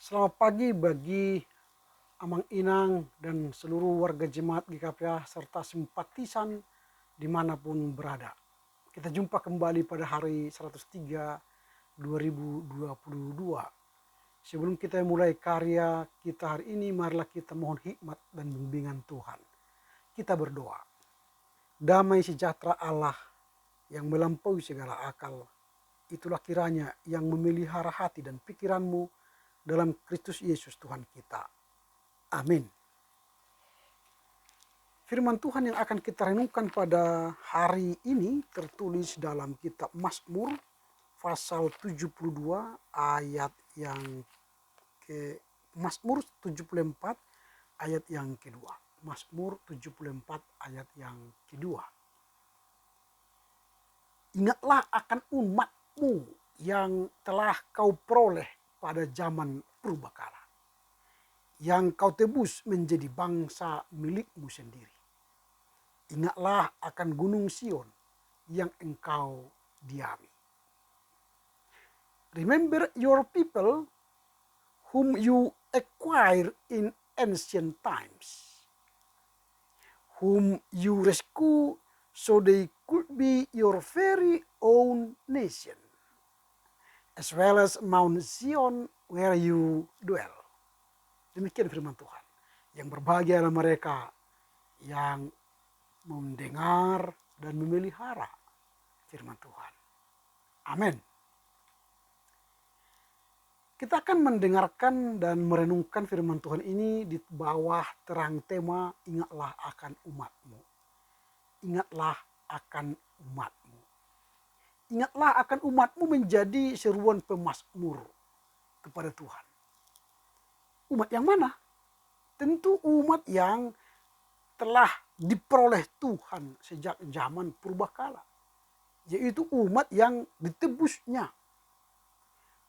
Selamat pagi bagi Amang Inang dan seluruh warga jemaat GKPA serta simpatisan dimanapun berada. Kita jumpa kembali pada hari 103 2022. Sebelum kita mulai karya kita hari ini, marilah kita mohon hikmat dan bimbingan Tuhan. Kita berdoa. Damai sejahtera Allah yang melampaui segala akal, itulah kiranya yang memelihara hati dan pikiranmu dalam Kristus Yesus Tuhan kita. Amin. Firman Tuhan yang akan kita renungkan pada hari ini tertulis dalam kitab Mazmur pasal 72 ayat yang ke Mazmur 74 ayat yang kedua. Mazmur 74 ayat yang kedua. Ingatlah akan umatmu yang telah kau peroleh pada zaman purbakala, yang kau tebus menjadi bangsa milikmu sendiri. Ingatlah akan gunung Sion yang engkau diami. Remember your people whom you acquire in ancient times, whom you rescue so they could be your very own nation, as well as Mount Zion where you dwell. Demikian firman Tuhan. Yang berbahagia adalah mereka yang mendengar dan memelihara firman Tuhan. Amin. Kita akan mendengarkan dan merenungkan firman Tuhan ini di bawah terang tema ingatlah akan umatmu. Ingatlah akan umatmu. Ingatlah akan umatmu menjadi seruan pemazmur kepada Tuhan. Umat yang mana? Tentu umat yang telah diperoleh Tuhan sejak zaman purbakala. Yaitu umat yang ditebusnya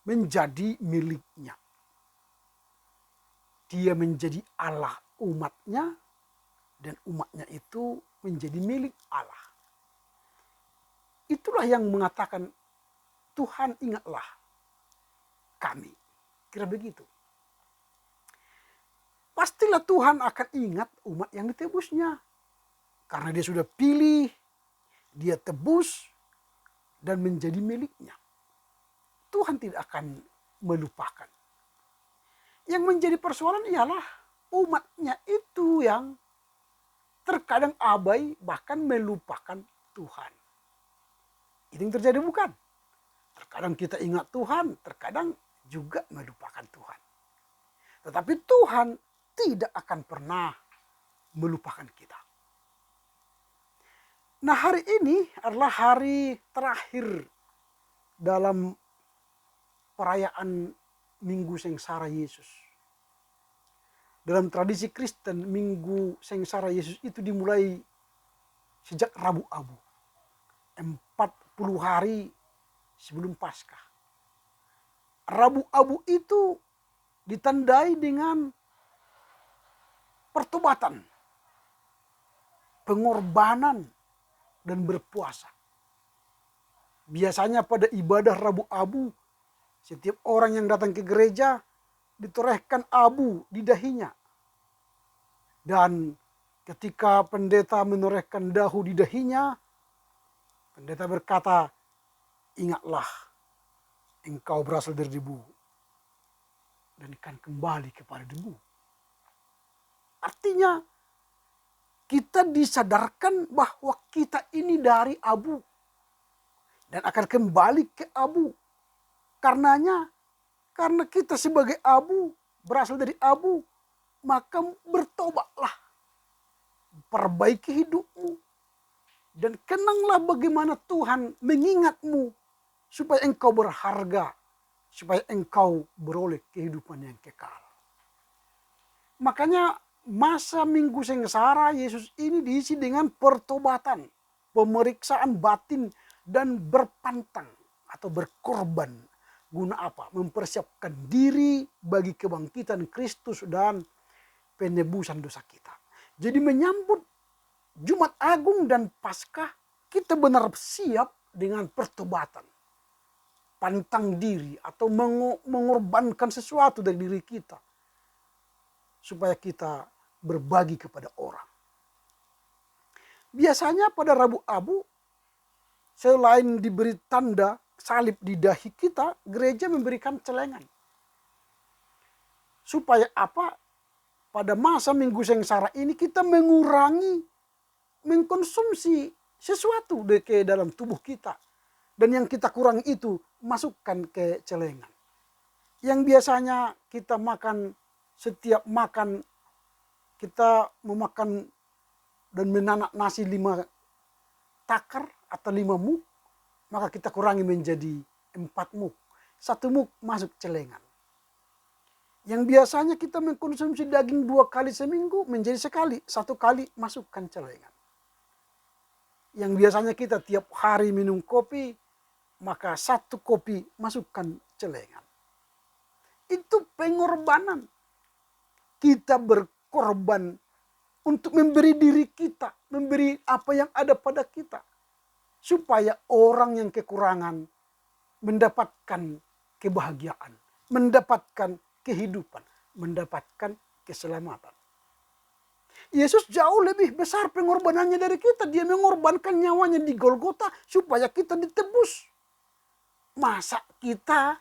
menjadi miliknya. Dia menjadi Allah umatnya dan umatnya itu menjadi milik Allah. Itulah yang mengatakan Tuhan ingatlah kami. Kira begitu. Pastilah Tuhan akan ingat umat yang ditebusnya. Karena dia sudah pilih, dia tebus dan menjadi miliknya. Tuhan tidak akan melupakan. Yang menjadi persoalan ialah umatnya itu yang terkadang abai bahkan melupakan Tuhan. Itu yang terjadi bukan? Terkadang kita ingat Tuhan, terkadang juga melupakan Tuhan. Tetapi Tuhan tidak akan pernah melupakan kita. Nah, hari ini adalah hari terakhir dalam perayaan Minggu Sengsara Yesus. Dalam tradisi Kristen, Minggu Sengsara Yesus itu dimulai sejak Rabu Abu. 40 hari sebelum Paskah. Rabu Abu itu ditandai dengan pertobatan, pengorbanan, dan berpuasa. Biasanya pada ibadah Rabu Abu, setiap orang yang datang ke gereja ditorehkan abu di dahinya. Dan ketika pendeta menorehkan dahu di dahinya, pendeta berkata, ingatlah engkau berasal dari debu dan akan kembali kepada debu. Artinya kita disadarkan bahwa kita ini dari abu dan akan kembali ke abu. Karenanya, karena kita sebagai abu, berasal dari abu, maka bertobatlah. Perbaiki hidupmu. Dan kenanglah bagaimana Tuhan mengingatmu supaya engkau berharga, supaya engkau beroleh kehidupan yang kekal. Makanya masa Minggu Sengsara Yesus ini diisi dengan pertobatan, pemeriksaan batin, dan berpantang atau berkorban. Guna apa? Mempersiapkan diri bagi kebangkitan Kristus dan penebusan dosa kita. Jadi menyambut Jumat Agung dan Paskah, kita benar siap dengan pertobatan. pantang diri atau mengorbankan sesuatu dari diri kita supaya kita berbagi kepada orang. Biasanya pada Rabu Abu, selain diberi tanda salib di dahi kita, gereja memberikan celengan. Supaya apa? Pada masa Minggu Sengsara ini kita mengurangi mengkonsumsi sesuatu ke dalam tubuh kita. Dan yang kita kurangi itu masukkan ke celengan. Yang biasanya kita makan, setiap makan kita memakan dan menanak nasi 5 takar atau 5 muk, maka kita kurangi menjadi 4 muk. 1 muk masuk celengan. Yang biasanya kita mengkonsumsi daging 2 kali seminggu menjadi sekali, 1 kali masukkan celengan. Yang biasanya kita tiap hari minum kopi, maka 1 kopi masukkan celengan. Itu pengorbanan. Kita berkorban untuk memberi diri kita, memberi apa yang ada pada kita. Supaya orang yang kekurangan mendapatkan kebahagiaan, mendapatkan kehidupan, mendapatkan keselamatan. Yesus jauh lebih besar pengorbanannya dari kita. Dia mengorbankan nyawanya di Golgota supaya kita ditebus. Masa kita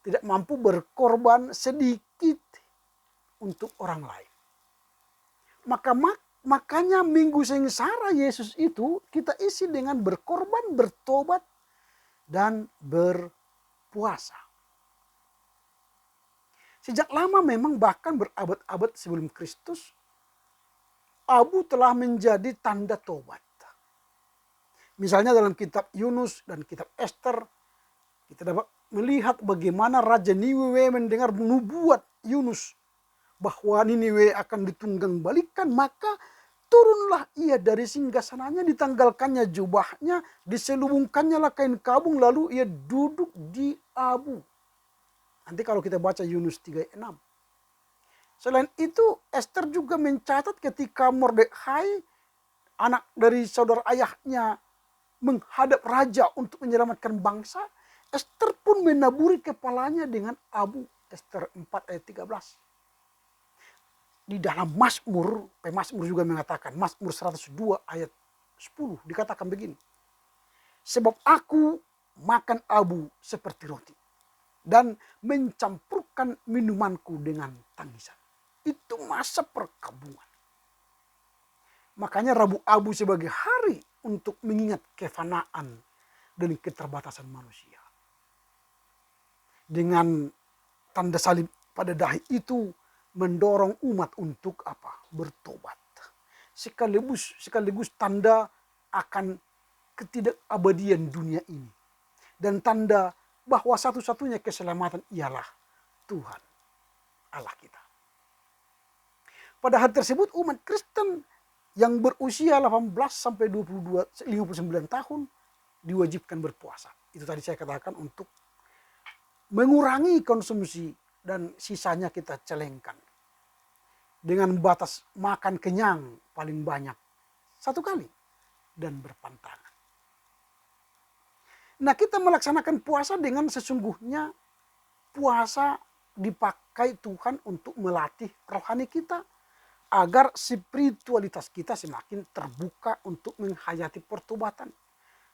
tidak mampu berkorban sedikit untuk orang lain? Makanya Minggu Sengsara Yesus itu kita isi dengan berkorban, bertobat, dan berpuasa. Sejak lama memang bahkan berabad-abad sebelum Kristus, abu telah menjadi tanda tobat. Misalnya dalam kitab Yunus dan kitab Ester, kita dapat melihat bagaimana Raja Niniwe mendengar nubuat Yunus bahwa Niniwe akan ditunggang balikan, maka turunlah ia dari singgasananya, ditanggalkannya jubahnya, diselubungkannya lah kain kabung, lalu ia duduk di abu. Nanti kalau kita baca Yunus 3:6. Selain itu, Ester juga mencatat ketika Mordekai, anak dari saudara ayahnya, menghadap raja untuk menyelamatkan bangsa, Ester pun menaburi kepalanya dengan abu. Ester 4:13. Di dalam Mazmur, pemazmur juga mengatakan, Mazmur 102:10 dikatakan begini. Sebab aku makan abu seperti roti dan mencampurkan minumanku dengan tangisan. Itu masa perkabungan. Makanya Rabu Abu sebagai hari untuk mengingat kefanaan dan keterbatasan manusia. Dengan tanda salib pada dahi itu mendorong umat untuk apa? Bertobat. Sekaligus tanda akan ketidakabadian dunia ini. Dan tanda bahwa satu-satunya keselamatan ialah Tuhan Allah kita. Pada hari tersebut umat Kristen yang berusia 18 sampai 59 tahun diwajibkan berpuasa. Itu tadi saya katakan untuk mengurangi konsumsi dan sisanya kita celengkan. Dengan batas makan kenyang paling banyak 1 kali dan berpantangan. Nah, kita melaksanakan puasa dengan sesungguhnya puasa dipakai Tuhan untuk melatih rohani kita agar spiritualitas kita semakin terbuka untuk menghayati pertobatan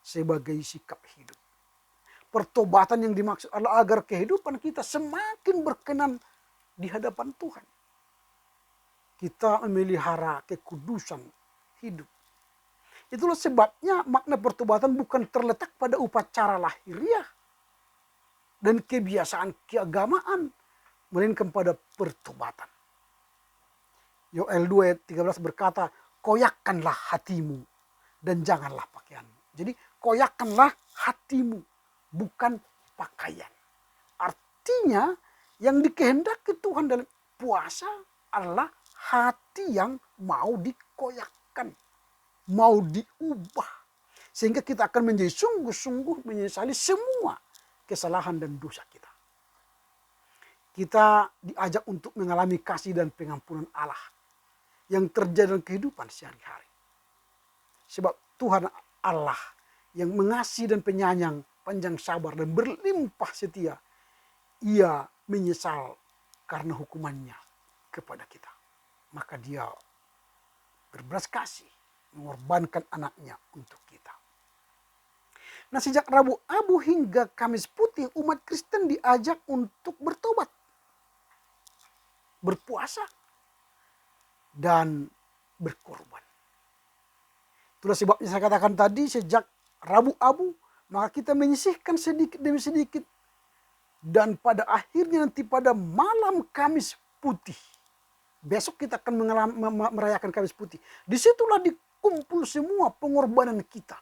sebagai sikap hidup. Pertobatan yang dimaksud adalah agar kehidupan kita semakin berkenan di hadapan Tuhan. Kita memelihara kekudusan hidup. Itulah sebabnya makna pertobatan bukan terletak pada upacara lahiriah dan kebiasaan keagamaan, melainkan pada pertobatan. Yoel 2:13 berkata, koyakkanlah hatimu dan janganlah pakaianmu. Jadi koyakkanlah hatimu, bukan pakaian. Artinya yang dikehendaki Tuhan dalam puasa adalah hati yang mau dikoyakkan, mau diubah. Sehingga kita akan menjadi sungguh-sungguh menyesali semua kesalahan dan dosa kita. Kita diajak untuk mengalami kasih dan pengampunan Allah yang terjadi dalam kehidupan sehari-hari. Sebab Tuhan Allah yang mengasihi dan penyayang panjang sabar dan berlimpah setia, ia menyesal karena hukumannya kepada kita. Maka dia berbelas kasih mengorbankan anaknya untuk kita. Nah, sejak Rabu Abu hingga Kamis Putih, umat Kristen diajak untuk bertobat, berpuasa, dan berkorban. Itulah sebabnya saya katakan tadi, sejak Rabu Abu, maka kita menyisihkan sedikit demi sedikit. Dan pada akhirnya nanti pada malam Kamis Putih, besok kita akan merayakan Kamis Putih. Disitulah dikumpul semua pengorbanan kita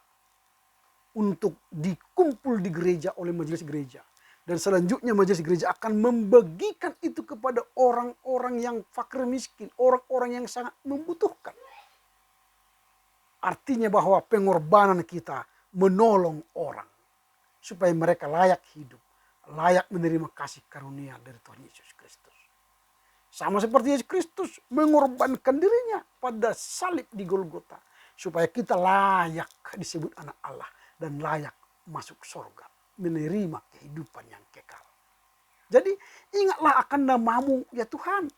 untuk dikumpul di gereja oleh majelis gereja. Dan selanjutnya majelis gereja akan membagikan itu kepada orang-orang yang fakir miskin, orang-orang yang sangat membutuhkan. Artinya bahwa pengorbanan kita menolong orang supaya mereka layak hidup, layak menerima kasih karunia dari Tuhan Yesus Kristus. Sama seperti Yesus Kristus mengorbankan dirinya pada salib di Golgota supaya kita layak disebut anak Allah dan layak masuk surga, menerima kehidupan yang kekal. Jadi ingatlah akan namamu ya Tuhan.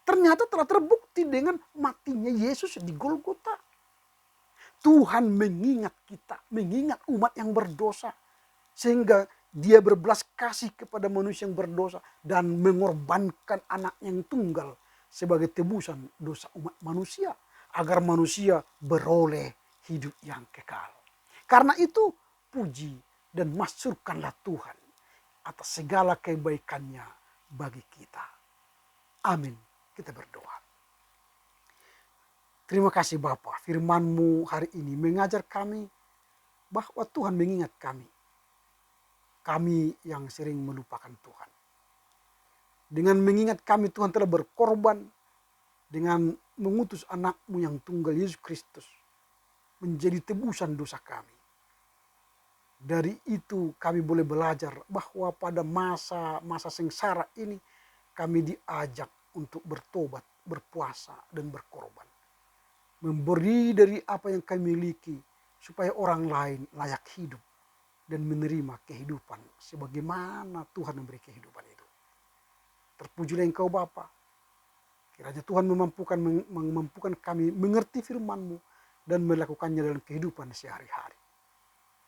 Ternyata telah terbukti dengan matinya Yesus di Golgota. Tuhan mengingat kita, mengingat umat yang berdosa. Sehingga dia berbelas kasih kepada manusia yang berdosa. Dan mengorbankan anak yang tunggal sebagai tebusan dosa umat manusia. Agar manusia beroleh hidup yang kekal. Karena itu puji dan masyurkanlah Tuhan atas segala kebaikannya bagi kita. Amin. Kita berdoa. Terima kasih Bapa, firman-Mu hari ini mengajar kami bahwa Tuhan mengingat kami. Kami yang sering melupakan Tuhan. Dengan mengingat kami Tuhan telah berkorban dengan mengutus anak-Mu yang tunggal Yesus Kristus menjadi tebusan dosa kami. Dari itu kami boleh belajar bahwa pada masa sengsara ini kami diajak untuk bertobat, berpuasa, dan berkorban. Memberi dari apa yang kami miliki supaya orang lain layak hidup dan menerima kehidupan sebagaimana Tuhan memberi kehidupan itu. Terpujilah Engkau Bapa. Kiranya Tuhan memampukan kami mengerti firman-Mu dan melakukannya dalam kehidupan sehari-hari.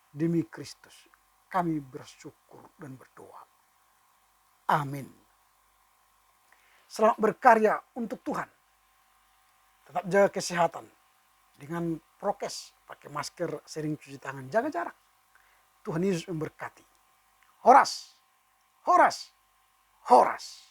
Demi Kristus kami bersyukur dan berdoa. Amin. Selamat berkarya untuk Tuhan. Tetap jaga kesehatan dengan prokes, pakai masker, sering cuci tangan, jaga jarak. Tuhan Yesus memberkati. Horas, horas, horas.